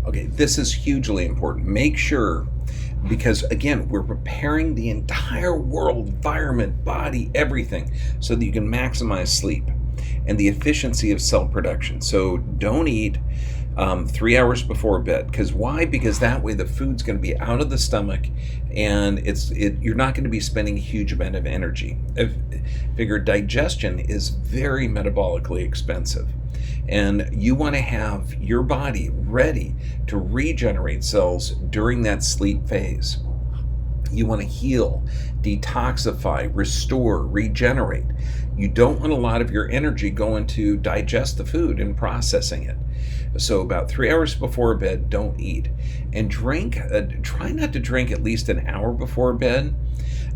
Okay, this is hugely important. Make sure, because again, we're preparing the entire world, environment, body, everything, so that you can maximize sleep and the efficiency of cell production. So don't eat 3 hours before bed. Because why? Because that way the food's going to be out of the stomach, and you're not going to be spending a huge amount of energy. Figure digestion is very metabolically expensive, and you want to have your body ready to regenerate cells during that sleep phase. You want to heal, detoxify, restore, regenerate. You don't want a lot of your energy going to digest the food and processing it. So about 3 hours before bed, don't eat. And drink, try not to drink at least an hour before bed.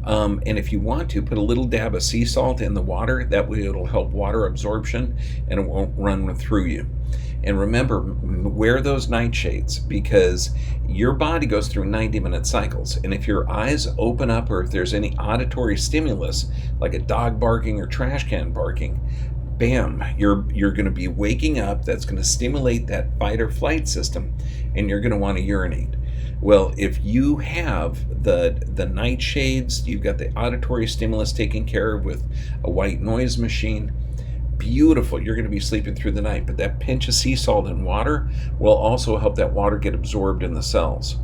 And if you want to, put a little dab of sea salt in the water. That way it'll help water absorption and it won't run through you. And remember, wear those nightshades, because your body goes through 90-minute cycles. And if your eyes open up, or if there's any auditory stimulus, like a dog barking or trash can barking, bam, you're going to be waking up. That's going to stimulate that fight or flight system, and you're going to want to urinate. Well, if you have the nightshades, you've got the auditory stimulus taken care of with a white noise machine, beautiful. You're going to be sleeping through the night. But that pinch of sea salt in water will also help that water get absorbed in the cells.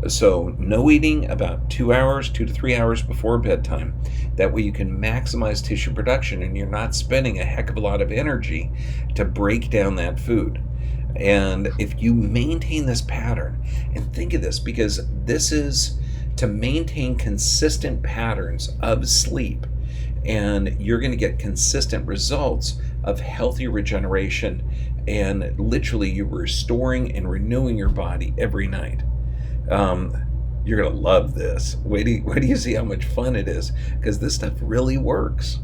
So no eating about 2 hours, 2 to 3 hours before bedtime. That way you can maximize tissue production, and you're not spending a heck of a lot of energy to break down that food. And if you maintain this pattern, and think of this, because this is to maintain consistent patterns of sleep, and you're going to get consistent results of healthy regeneration, and literally you're restoring and renewing your body every night. You're going to love this. Wait do you see how much fun it is, because this stuff really works.